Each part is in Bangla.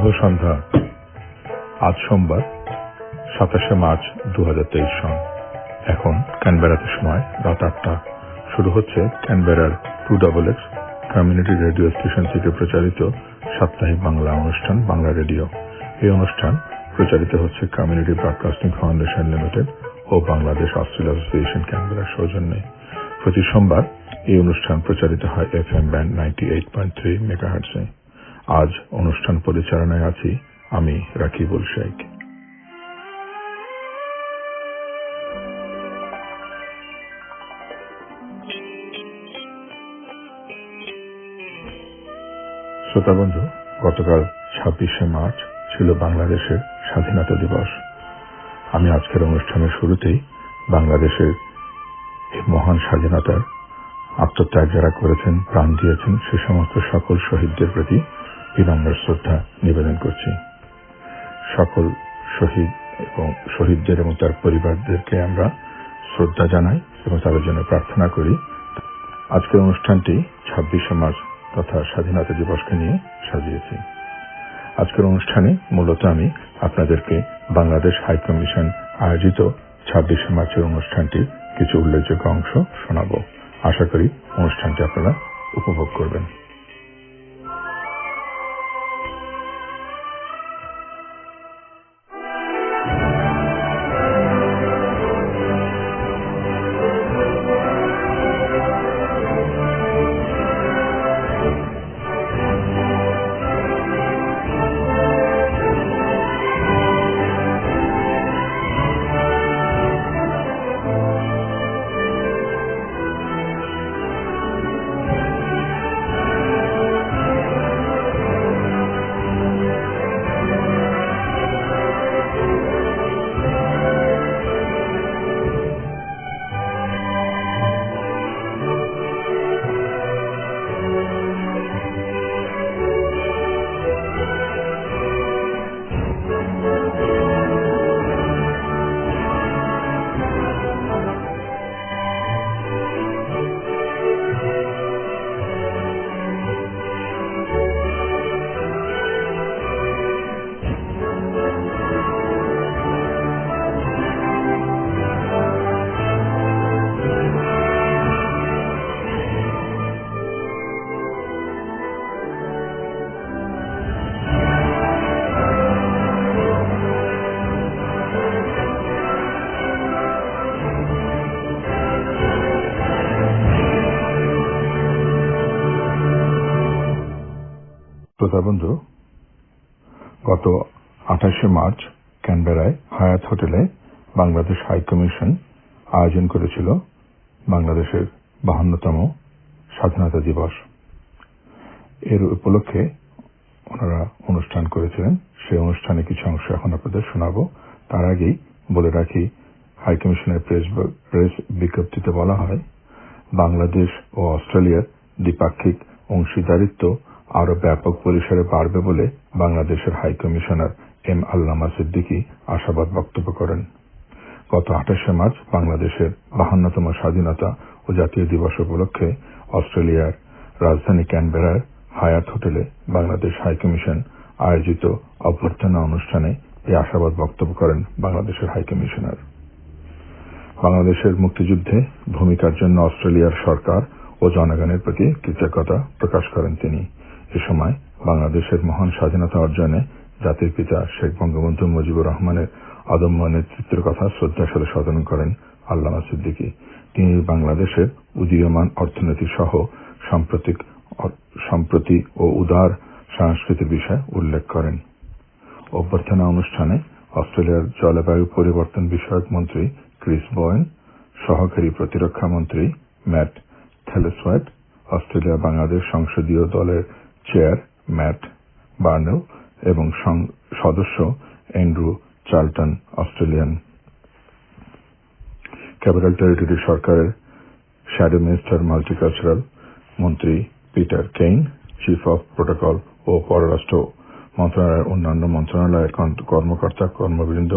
শুভ সন্ধ্যা। আজ সোমবার 27শে মার্চ 2023 সন। এখন ক্যানবেরাতে সময় রাত 8টা। শুরু হচ্ছে ক্যানবেরার 2XX কমিউনিটি রেডিও স্টেশন থেকে প্রচারিত সাপ্তাহিক বাংলা অনুষ্ঠান বাংলা রেডিও। এই অনুষ্ঠান প্রচারিত হচ্ছে কমিউনিটি ব্রডকাস্টিং ফাউন্ডেশন লিমিটেড ও বাংলাদেশ অস্ট্রেলিয়া অ্যাসোসিয়েশন ক্যানবেরার সৌজন্যে। প্রতি সোমবার এই অনুষ্ঠান প্রচারিত হয় FM ব্যান্ড 98.3 মেগাহার্টজে। আজ অনুষ্ঠান পরিচালনায় আছি আমি রাকিবুল শেখ। শ্রোতাবন্ধু, গতকাল 26শে মার্চ ছিল বাংলাদেশের স্বাধীনতা দিবস। আমি আজকের অনুষ্ঠানের শুরুতেই বাংলাদেশের এই মহান স্বাধীনতার আত্মত্যাগ যারা করেছেন, প্রাণ দিয়েছেন, সে সমস্ত সকল শহীদদের প্রতি বিনম্র শ্রদ্ধা নিবেদন করছি। সকল শহীদ এবং শহীদদের এবং তার পরিবারদেরকে আমরা শ্রদ্ধা জানাই এবং তাদের জন্য প্রার্থনা করি। আজকের অনুষ্ঠানটি 26শে মার্চ তথা স্বাধীনতা দিবসকে নিয়ে সাজিয়েছি। আজকের অনুষ্ঠানে মূলত আমি আপনাদেরকে বাংলাদেশ হাই কমিশন আয়োজিত 26শে মার্চের অনুষ্ঠানটির কিছু উল্লেখযোগ্য অংশ শোনাব। আশা করি অনুষ্ঠানটি আপনারা উপভোগ করবেন। শ্রোতাবন্ধু, গত 28শে মার্চ ক্যানবেরায় হায়াত হোটেলে বাংলাদেশ হাই কমিশন আয়োজন করেছিল বাংলাদেশের 52তম স্বাধীনতা দিবস। এর উপলক্ষে ওনারা অনুষ্ঠান করেছিলেন। সেই অনুষ্ঠানে কিছু অংশ এখন আপনাদের শোনাব। তার আগেই বলে রাখি, হাই কমিশনের প্রেস বিজ্ঞপ্তিতে বলা হয়, বাংলাদেশ ও অস্ট্রেলিয়ার দ্বিপাক্ষিক অংশীদারিত্ব আরো ব্যাপক পরিসরে বাড়বে বলে বাংলাদেশের হাই কমিশনার আল্লামা সিদ্দিকি আশাবাদ বক্তব্য করেন। গত 28শে মার্চ বাংলাদেশের 52তম স্বাধীনতা ও জাতীয় দিবস উপলক্ষে অস্ট্রেলিয়ার রাজধানী ক্যানবেরার হায়াত হোটেলে বাংলাদেশ হাই কমিশন আয়োজিত অভ্যর্থনা অনুষ্ঠানে এই আশাবাদ বক্তব্য করেন বাংলাদেশের হাই কমিশনার। বাংলাদেশের মুক্তিযুদ্ধে ভূমিকার জন্য অস্ট্রেলিয়ার সরকার ও জনগণের প্রতি কৃতজ্ঞতা প্রকাশ করেন তিনি। এ সময় বাংলাদেশের মহান স্বাধীনতা অর্জনে জাতির পিতা শেখ বঙ্গবন্ধু মুজিবুর রহমানের অদম্য নেতৃত্বের কথা শ্রদ্ধার সাথে স্মরণ করেন আল্লামা সিদ্দিকি। তিনি বাংলাদেশের উদীয়মান অর্থনীতি সহ সম্প্রতি ও উদার সংস্কৃতির বিষয় উল্লেখ করেন। অভ্যর্থনা অনুষ্ঠানে অস্ট্রেলিয়ার জলবায়ু পরিবর্তন বিষয়ক মন্ত্রী ক্রিস বোয়েন, সহকারী প্রতিরক্ষা মন্ত্রী ম্যাট থেলেসওয়েট, অস্ট্রেলিয়া বাংলাদেশ সংসদীয় দলের চেয়ার ম্যাট বার্নেল এবং সদস্য Andrew Charlton, Australian Capital Territory সরকারের শ্যাডো মিনিস্টার মাল্টিকালচারাল মন্ত্রী Peter Cain, chief of protocol ও পররাষ্ট্র মন্ত্রণালয়ের অন্যান্য মন্ত্রণালয়ের কর্মকর্তা কর্মবৃন্দ,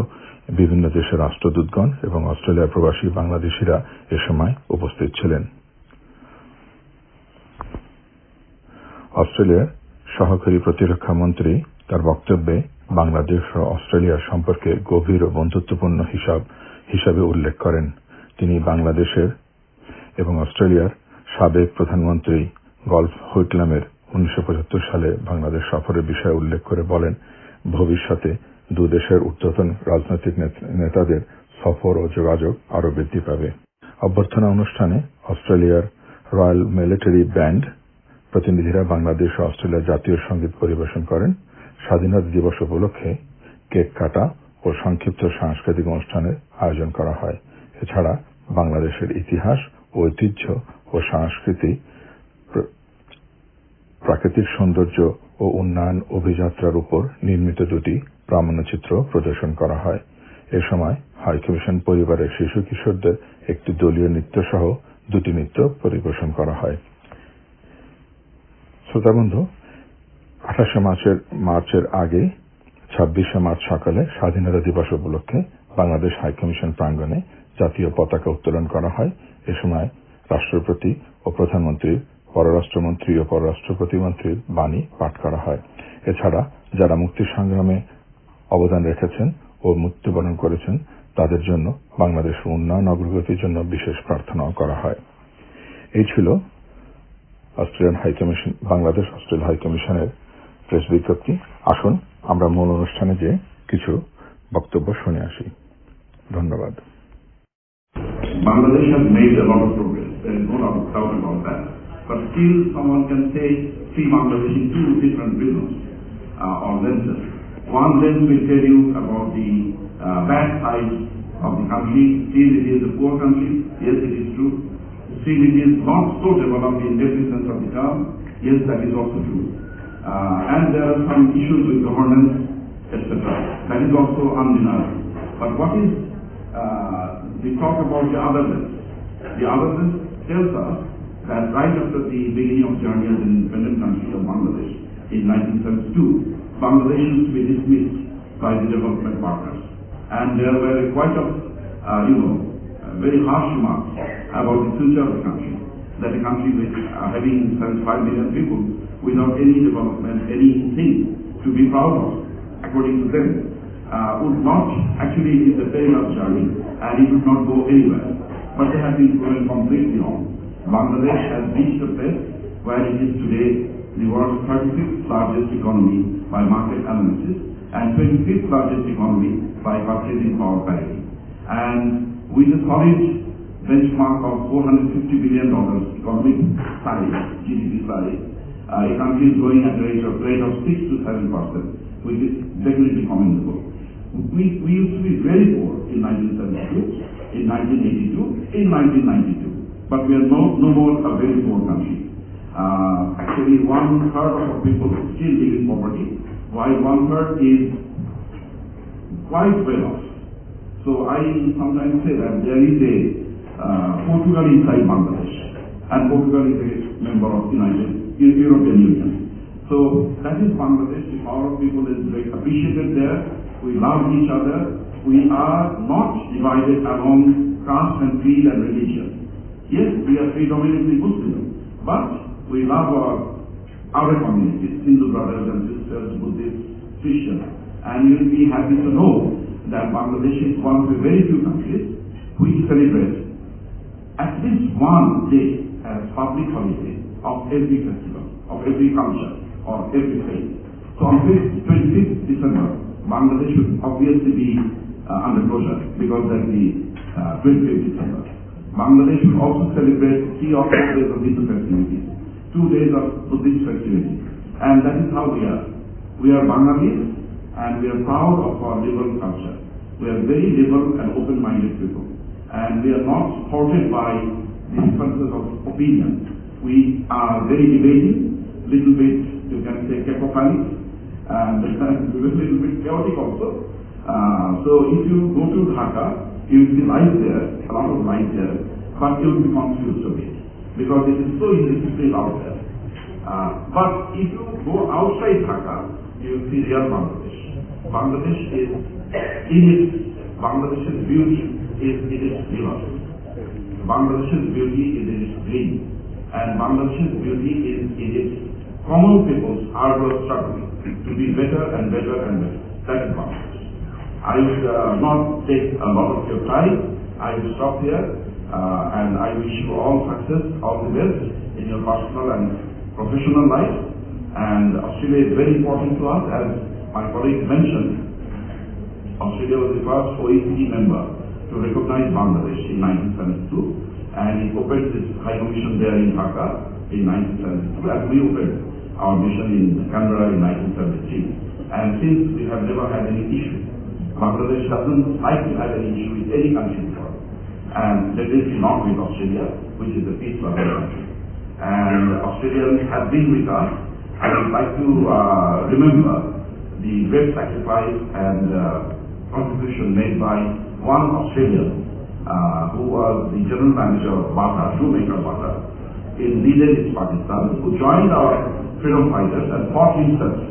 বিভিন্ন দেশের রাষ্ট্রদূতগণ এবং অস্ট্রেলিয়া প্রবাসী বাংলাদেশিরা এ সময় উপস্থিত ছিলেন। অস্ট্রেলিয়ার সহকারী প্রতিরক্ষা মন্ত্রী তার বক্তব্যে বাংলাদেশ ও অস্ট্রেলিয়ার সম্পর্কে গভীর ও বন্ধুত্বপূর্ণ হিসাবে উল্লেখ করেন। তিনি বাংলাদেশের এবং অস্ট্রেলিয়ার সাবেক প্রধানমন্ত্রী গলফ হুইটলামের 1975 সালে বাংলাদেশ সফরের বিষয়ে উল্লেখ করে বলেন, ভবিষ্যতে দুদেশের ঊর্ধ্বতন রাজনৈতিক নেতাদের সফর ও যোগাযোগ আরও বৃদ্ধি পাবে। অভ্যর্থনা অনুষ্ঠানে অস্ট্রেলিয়ার রয়্যাল মিলিটারি ব্যান্ড প্রতিনিধিরা বাংলাদেশ ও অস্ট্রেলিয়ার জাতীয় সঙ্গীত পরিবেশন করেন। স্বাধীনতা দিবস উপলক্ষে কেক কাটা ও সংক্ষিপ্ত সাংস্কৃতিক অনুষ্ঠানের আয়োজন করা হয়। এছাড়া বাংলাদেশের ইতিহাস, ঐতিহ্য ও সংস্কৃতি, প্রাকৃতিক সৌন্দর্য ও উন্নয়ন অভিযাত্রার উপর নির্মিত দুটি প্রামাণ্যচিত্র প্রদর্শন করা হয়। এ সময় হাইকমিশন পরিবারের শিশু কিশোরদের একটি দলীয় নৃত্য সহ দুটি নৃত্য পরিবেশন করা হয়। শ্রোতাবন্ধু, 28 মার্চের আগে 26 মার্চ সকালে স্বাধীনতা দিবস উপলক্ষে বাংলাদেশ হাইকমিশন প্রাঙ্গণে জাতীয় পতাকা উত্তোলন করা হয়। এ সময় রাষ্ট্রপতি ও প্রধানমন্ত্রীর, পররাষ্ট্রমন্ত্রী ও পররাষ্ট্র প্রতিমন্ত্রীর বাণী পাঠ করা হয়। এছাড়া যারা মুক্তি সংগ্রামে অবদান রেখেছেন ও মৃত্যুবরণ করেছেন তাদের জন্য বাংলাদেশের উন্নয়ন অগ্রগতির জন্য বিশেষ প্রার্থনাও করা হয়। এই ছিল বাংলাদেশ অস্ট্রেলিয়া হাইকমিশনের প্রেস বিজ্ঞপ্তি। আসুন আমরা মূল অনুষ্ঠানে যে কিছু বক্তব্য শুনে আসি। ধন্যবাদ। Bangladesh has made a lot of progress. There is no doubt about that. But still, someone can say free Bangladesh in two different rhythms or lenses. One lens will tell you about the bad side of the country. Still, it is a poor country. Yes, it is true. Still, it is not so developed in every sense of the term. Yes, that is also true. And there are some issues with governance, etc. That is also undeniable. But what is we talk about the other lens. The other lens tells us that right after the beginning of journey as an independent country of Bangladesh in 1972, Bangladesh used to be dismissed by the development partners. And there were quite a, very harsh remarks about the future of the country. That a country with having 75 million people without any development, anything to be proud of, according to them, would not actually be the perilous journey and it would not go anywhere. But they have been proven completely wrong. Bangladesh has reached a place where it is today the world's 35th largest economy by market analysis and 25th largest economy by purchasing power parity. And with a solid benchmark of $450 billion economic size, GDP size, a country is growing at a rate of 6 to 7%, which is definitely commendable. We used to be very poor in 1972, in 1982, in 1992, but we are no more a very poor country. Actually, 1/3 of our people still live in poverty, while 1/3 is quite well off. So I sometimes say that there is a Portugal inside Bangladesh, and Portugal is a member of European Union. So that is Bangladesh. The power of people is very appreciated there. We love each other. We are not divided along caste and creed and religion. Yes, we are predominantly Muslim, but we love our other communities, Hindu brothers and sisters, Buddhists, Christians, and you will be happy to know that Bangladesh is one of the very few countries which celebrate at least one day as public holiday of every festival, of every culture, or every faith. So on 25th December, Bangladesh should obviously be under closure because that's the 25th December. Bangladesh should also celebrate 3 or 4 days of Hindu festivities, 2 days of Buddhist festivities, and that is how we are. We are Bengalis, and we are proud of our liberal culture. We are very liberal and open-minded people, and we are not thwarted by the differences of opinion. We are very debating, little bit, you can say, cacophonic, and a little bit chaotic also. So if you go to Dhaka, you will see light there, a lot of light there, but you will be confused a bit, because it is so easy to live out there. But if you go outside Dhaka, you will see real Bangladesh. Bangladesh is Bangladesh's beauty is in its rivers. Bangladesh's beauty is in its green. And Bangladesh's beauty is in its common people's hard work struggling. to be better and better and better. That is Bangladesh. I would not take a lot of your time. I will stop here, and I wish you all success, all the best in your personal and professional life. And Australia is very important to us, as my colleague mentioned. Australia was the first OECD member to recognize Bangladesh in 1972, and it opened its High Commission there in Dhaka in 1972, and we opened our mission in Canberra in 1973. And since we have never had any issue, Bangladesh doesn't like to have any issue with any country before, and definitely not with Australia, which is a peaceful country. And Australians have been with us. I would like to remember the great sacrifice and contribution made by one Australian who was the general manager of Bata, shoemaker Bata, in Leaden, Pakistan, who joined our freedom fighters and fought himself,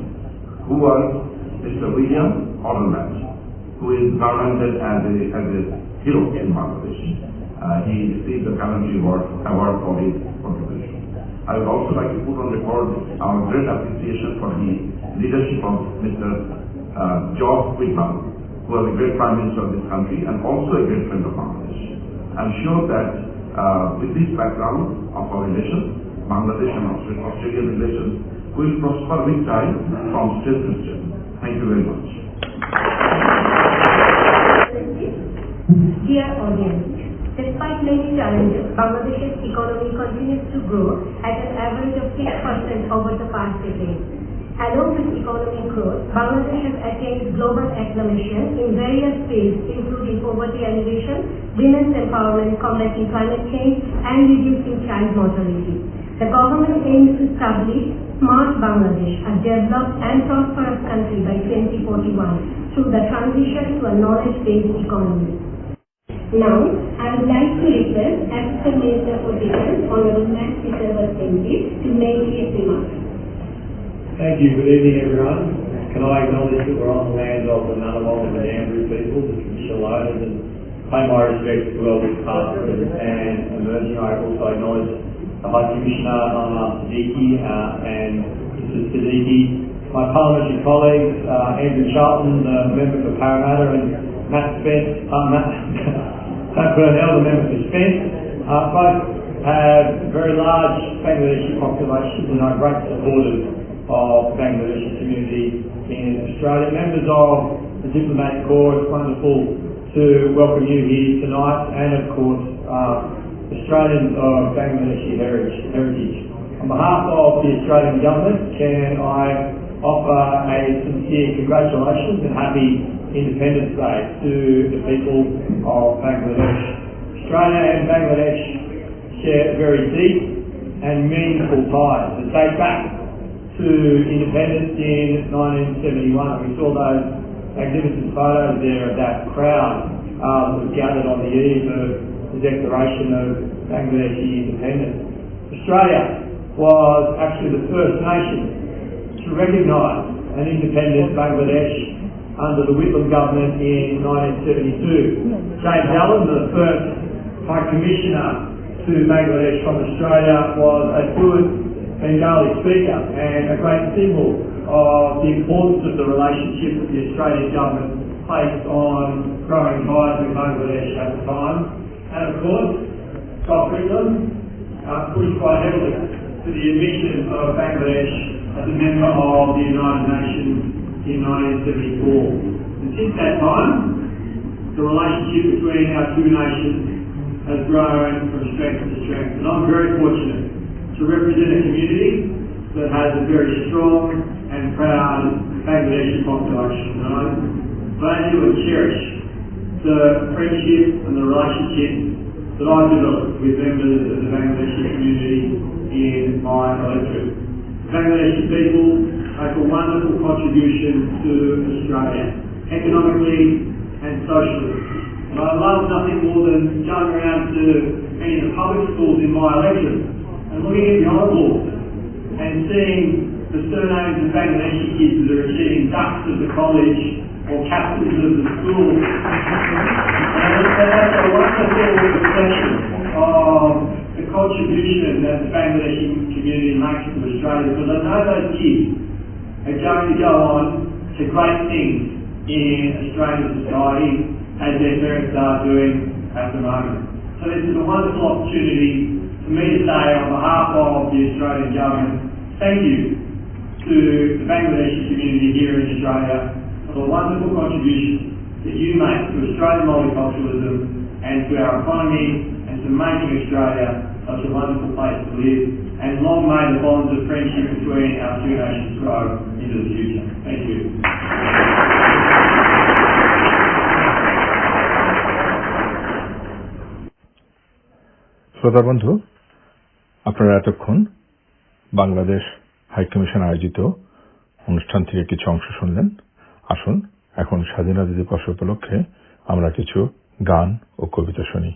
who was Mr. William Orland, who is garlanded as a hero in Bangladesh. He received the Caption award for his contribution. I would also like to put on record our great appreciation for the leadership of Mr. George Whitlam, who was a great Prime Minister of this country and also a great friend of Bangladesh. I'm sure that with this background of our relations, Bangladesh and Australian relations will prosper with time from strength to strength. Thank you very much. Dear audience, despite many challenges, Bangladesh's economy continues to grow at an average of 6% over the past decade. Along with economic growth, Bangladesh has attained global acclamation in various fields including poverty alleviation, women's empowerment, combating climate change, and reducing child mortality. The government aims to establish Smart Bangladesh, a developed and prosperous country by 2041 through the transition to a knowledge-based economy. Now, I would like to request Assistant Minister for Defence, Honorable Max Peter to make his remarks. Thank you. Good evening, everyone. Can I acknowledge that we're on the land of the Ngunnawal and the Ngambri people, the traditional owners, and pay my respects to elders past, present, and emerging. I also acknowledge the High Commissioner, Allama Siddiki, and Mr. Siddiki, my parliamentary colleagues, Andrew Charlton, the member for Parramatta, and Matt Burnell, the member for Spence. Both have very large Bangladeshi populations and are great supporters of the Bangladeshi community in Australia. Members of the Diplomatic Corps, it's wonderful to welcome you here tonight, and of course Australians of Bangladeshi heritage. On behalf of the Australian Government, can I offer a sincere congratulations and happy Independence Day to the people of Bangladesh. Australia and Bangladesh share very deep and meaningful ties that date back to independence in 1971. We saw those magnificent photos there of that crowd that was gathered on the eve of the declaration of Bangladeshi independence. Australia was actually the first nation to recognise an independent Bangladesh under the Whitlam government in 1972. James Allen, the first High Commissioner to Bangladesh from Australia, was a fluent Bengali speaker and a great symbol of the importance of the relationship that the Australian government placed on growing ties with Bangladesh at the time. And of course, Scott Whitlam pushed quite heavily for the admission of Bangladesh as a member of the United Nations in 1974. And since that time, the relationship between our two nations has grown from strength to strength. And I'm very fortunate to represent a community that has a very strong and proud Bangladeshi population. And I value and cherish the friendship and the relationship that I developed with members of the Bangladeshi community in my electorate. The Bangladeshi people make a wonderful contribution to Australia, economically and socially. And I love nothing more than going around to many of the public schools in my electorate and looking at the honour boards and seeing the surnames of Bangladeshi kids that are achieving ducks of the college or captains of the school. And that's a wonderful reflection of the contribution that the Bangladeshi community makes to Australia, because I know those kids are going to go on to great things in Australian society, as their parents are doing at the moment. So this is a wonderful opportunity for me to say on behalf of the Australian Government, thank you to the Bangladeshi community here in Australia for the wonderful contribution that you make to Australian multiculturalism and to our economy and to making Australia such a wonderful place to live. And long may the bonds of friendship between our two nations grow into the future. Thank you. শ্রোতা বন্ধু, আপনারা এতক্ষণ বাংলাদেশ হাইকমিশন আয়োজিত অনুষ্ঠান থেকে কিছু অংশ শুনলেন। আসুন এখন স্বাধীনতা দিবস উপলক্ষে আমরা কিছু গান ও কবিতা শুনি।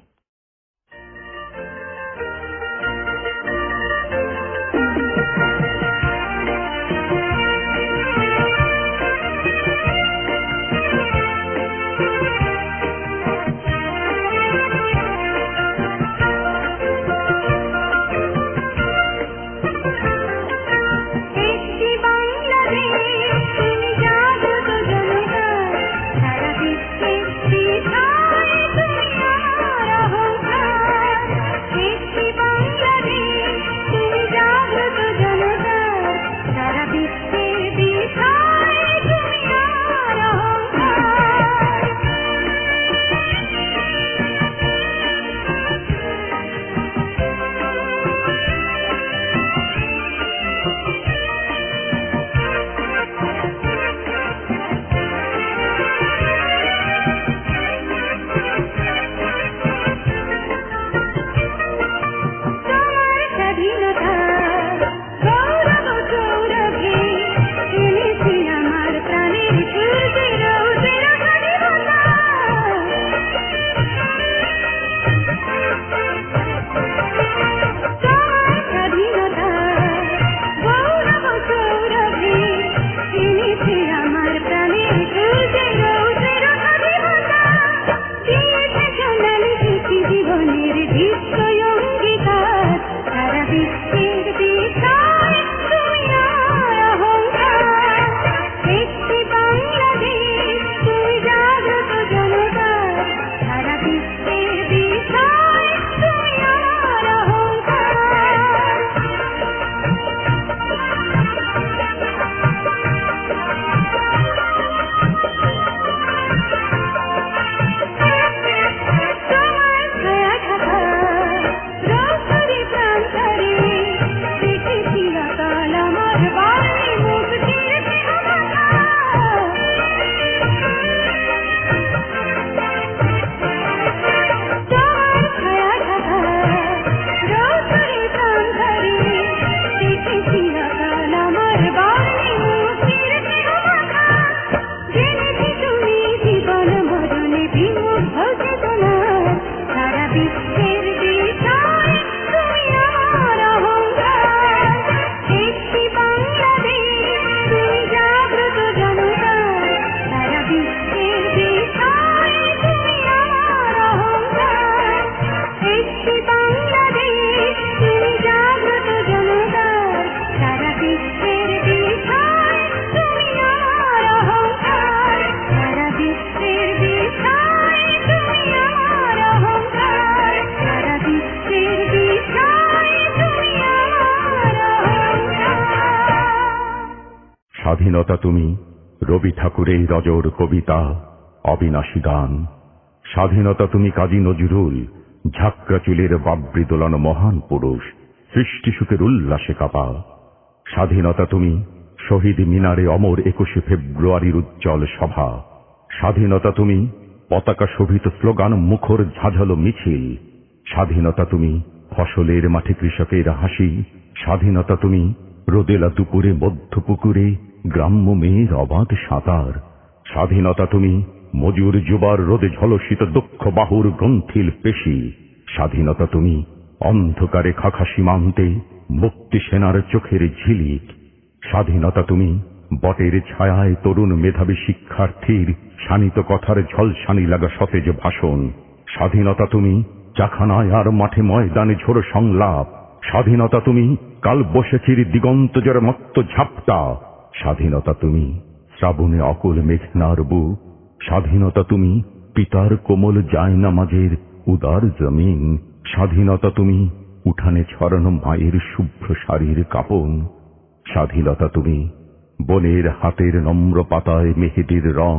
স্বাধীনতা তুমি রবি ঠাকুরের রজর কবিতা অবিনাশী গান। স্বাধীনতা তুমি কাজী নজরুল ঝাঁকড়া চুলের বাবরি দোলানো মহান পুরুষ সৃষ্টি সুখের উল্লাসে কাপা। স্বাধীনতা তুমি শহীদ মিনারে অমর 21শে ফেব্রুয়ারির উজ্জ্বল সভা। স্বাধীনতা তুমি পতাকা শোভিত স্লোগান মুখর ঝাঁঝালো মিছিল। স্বাধীনতা তুমি ফসলের মাঠে কৃষকের হাসি। স্বাধীনতা তুমি রোদেলা দুপুরে মধ্যপুকুরে গ্রাম্য মেয়ের অবাধ সাঁতার। স্বাধীনতা তুমি মজুর যুবার রোদে ঝলসিত দক্ষ বাহুর গ্রন্থিল পেশি। স্বাধীনতা তুমি অন্ধকারে খাখা সীমান্তে মুক্তি সেনার চোখের ঝিলিক। স্বাধীনতা তুমি বটের ছায়ায় তরুণ মেধাবী শিক্ষার্থীর শানিত কথার ঝলসানি লাগা সতেজ ভাষণ। স্বাধীনতা তুমি চাখানায় আর মাঠে ময়দানে ঝোড়ো সংলাপ। স্বাধীনতা তুমি কাল বসেছির দিগন্ত জোরে মত্ত ঝাপটা। স্বাধীনতা তুমি শ্রাবণে অকুল মেঘনার বুক, স্বাধীনতা তুমি পিতার কোমল জায়নামাজের উদার জমিন, স্বাধীনতা তুমি উঠানে ছড়ানো মায়ের শুভ্র শাড়ির কাপন, স্বাধীনতা তুমি বনের হাতের নম্র পাতায় মেহেদির রং,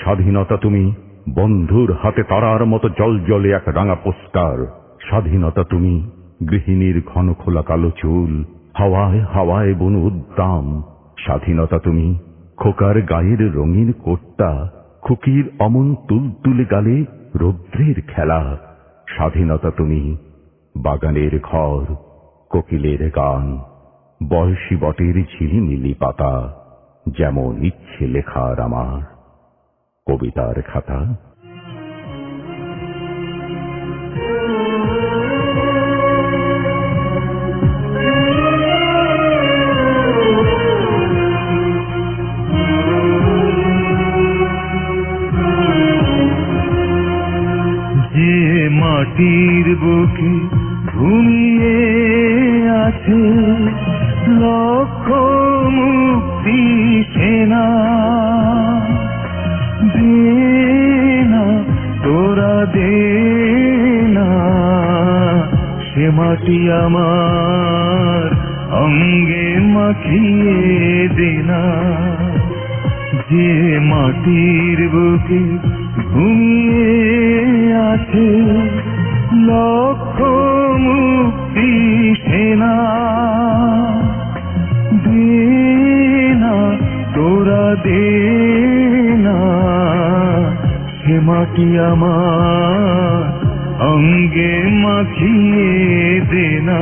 স্বাধীনতা তুমি বন্ধুর হাতে তারার মতো জলজলে এক রাঙা পোস্টার, স্বাধীনতা তুমি গৃহিণীর ঘন খোলা কালো চুল, হাওয়ায় হাওয়ায় বনু উদ্দাম, স্বাধীনতা তুমি খোকার গায়ের রঙিন কোটটা, খুকির অমন তুলতুলে গালে রৌদ্রের খেলা, স্বাধীনতা তুমি বাগানের ঘর, কোকিলের গান, বয়সী বটের ঝিলিমিলি পাতা, যেমন ইচ্ছে লেখার আমার কবিতার খাতা। যে মাটির বুকে ঘুমিয়ে আছে লক্ষ মুক্তি সেনা, দে না তোরা দে না সে মাটি আমার অঙ্গে মাখিয়ে দে না। যে মাটির বুকে ঘুমিয়ে আছে লক্ষ মুক্তি সেনা, দে না তোরা দে না সে মাটি আমার অঙ্গে মাখিয়ে দে না।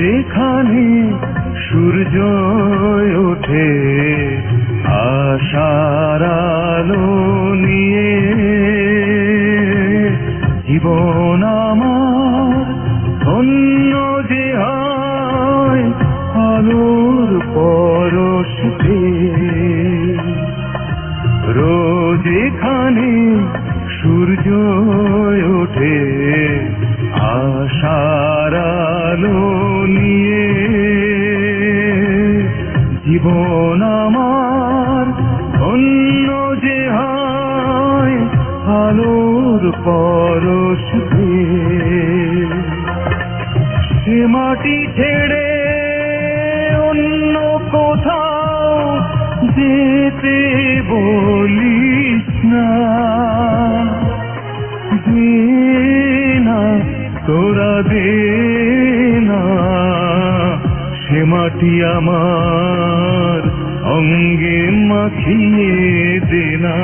যেখানে সূর্য ওঠে আশার আলো নিয়ে, জীবন আমার ধন্য যে হয় আলোর পরশ পেয়ে। রোজ এখানে সূর্য ওঠে আশার আলো নিয়ে, জীবন আমার ধন্য যে হয় আলোর পরশ পেয়ে। সে মাটি ছেড়ে অন্য কোথাও যেতে বলিস না, দে না তোরা দে না সে মাটি আমার অঙ্গে মাখিয়ে দে না।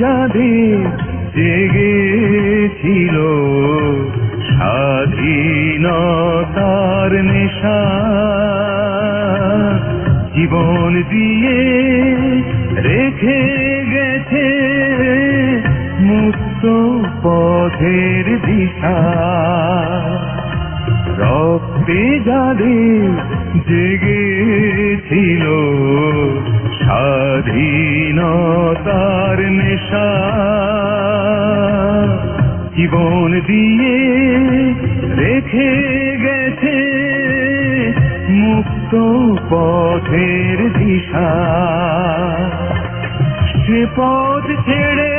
যাদের জেগেছিল স্বাধীনতার নেশা, জীবন দিয়ে রেখে গেছে মুক্ত পথের দিশা। রক্তে যাদের জেগেছিল স্বাধীনতার নেশা, জীবন দিয়ে রেখে গেছে মুক্ত পথের দিশা। সে পথ ছেড়ে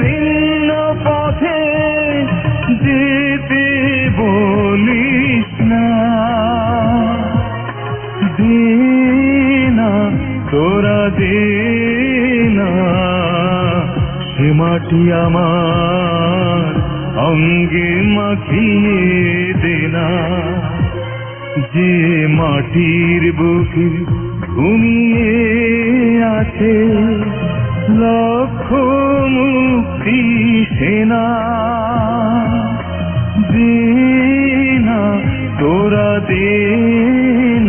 ভিন্ন পথে যেতে বলিস না, দে দে না, সে মাটি আমার অঙ্গে মাখিয়ে দে না, যে মাটির বুকে ঘুমিয়ে আছে লক্ষ মুক্তি সেনা। দে না তোরা দে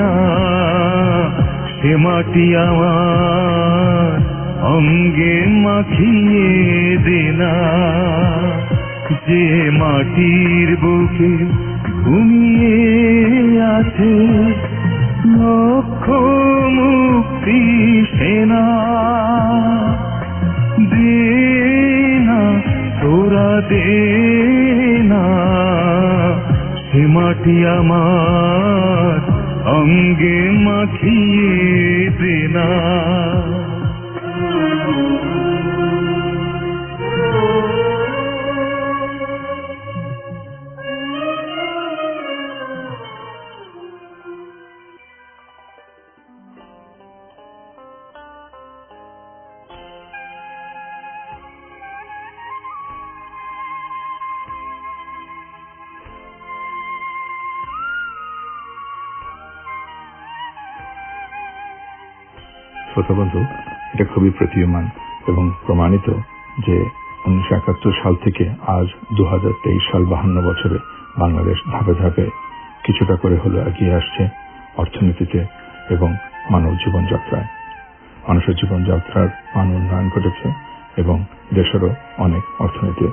না, সে মাটি আমার অঙ্গে মাখিয়ে দে না, যে মাটির বুকে ঘুমিয়ে আছে লক্ষ মুক্তি সেনা। দে না তোরা দে না, সে মাটি আমার অঙ্গে মাখিয়ে দে না। শ্রোতা বন্ধু, এটা খুবই প্রতীয়মান এবং প্রমাণিত যে 1971 সাল থেকে আজ 2023 সাল 52 বছরে বাংলাদেশ ধাপে ধাপে কিছুটা করে হলেও এগিয়ে আসছে অর্থনীতিতে এবং মানব জীবনযাত্রায়। মানুষের জীবনযাত্রার মান উন্নয়ন ঘটেছে এবং দেশেরও অনেক অর্থনীতি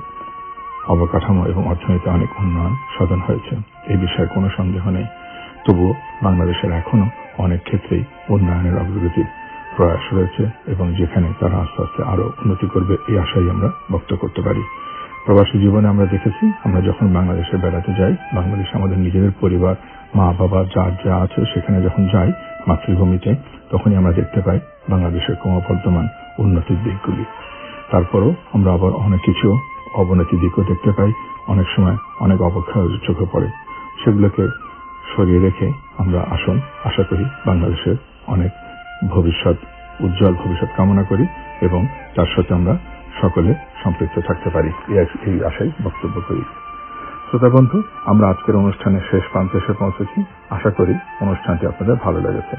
অবকাঠামো এবং অর্থনীতি অনেক উন্নয়ন সাধন হয়েছে, এই বিষয়ে কোনো সন্দেহ নেই। তবুও বাংলাদেশের এখনো অনেক ক্ষেত্রেই উন্নয়নের অগ্রগতির প্রয়াস রয়েছে এবং যেখানে তারা আস্তে আস্তে আরো উন্নতি করবে এই আশাই আমরা ব্যক্ত করতে পারি। প্রবাসী জীবনে আমরা দেখেছি, আমরা যখন বাংলাদেশে বেড়াতে যাই, বাংলাদেশে আমাদের নিজেদের পরিবার, মা বাবা যার যা আছে সেখানে যখন যাই মাতৃভূমিতে, তখনই আমরা দেখতে পাই বাংলাদেশের ক্রমবর্ধমান উন্নতির দিকগুলি। তারপরও আমরা আবার অনেক কিছু অবনতির দিকও দেখতে পাই, অনেক সময় অনেক অবক্ষয় চোখে পড়ে। সেগুলোকে সরিয়ে রেখে আমরা আশা করি বাংলাদেশের অনেক ভবিষ্যৎ, উজ্জ্বল ভবিষ্যৎ কামনা করি এবং তার সাথে আমরা সকলে সম্পৃক্ত থাকতে পারি, এই আশাই বক্তব্য করি। শ্রোতা বন্ধু, আমরা আজকের অনুষ্ঠানের শেষ প্রান্তে এসে পৌঁছেছি। আশা করি অনুষ্ঠানটি আপনাদের ভালো লেগেছে।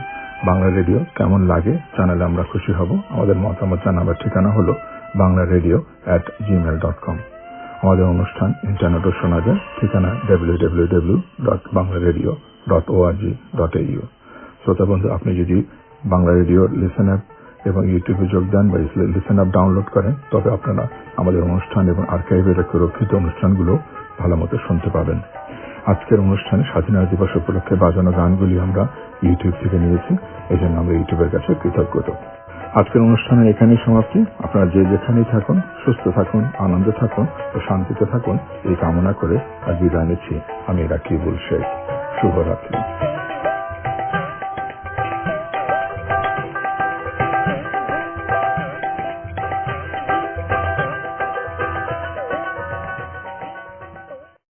বাংলা রেডিও কেমন লাগে জানালে আমরা খুশি হব। আমাদের মতামত জানাবার ঠিকানা হলো banglaradio@gmail.com। আমাদের অনুষ্ঠান ইন্টারনেটও শোনা যায়, ঠিকানা www.banglaradio.org.au। শ্রোতা বন্ধু, আপনি যদি বাংলা রেডিওর লিসেন অ্যাপ এবং ইউটিউবে যোগ দেন বা লিসেন অ্যাপ ডাউনলোড করেন, তবে আপনারা আমাদের অনুষ্ঠান এবং আর্কাইভে রক্ষিত অনুষ্ঠানগুলো ভালো মতো শুনতে পাবেন। আজকের অনুষ্ঠানে স্বাধীনতা দিবস উপলক্ষে বাজানো গানগুলি আমরা ইউটিউব থেকে নিয়েছি, এই জন্য আমরা ইউটিউবের কাছে কৃতজ্ঞ। আজকের অনুষ্ঠানের এখানেই সমাপ্তি। আপনারা যে যেখানেই থাকুন, সুস্থ থাকুন, আনন্দে থাকুন ও শান্তিতে থাকুন, এই কামনা করে আজ বিদায় নিচ্ছি। আমি রাকিবুল শেখ। শুভরাত্রি।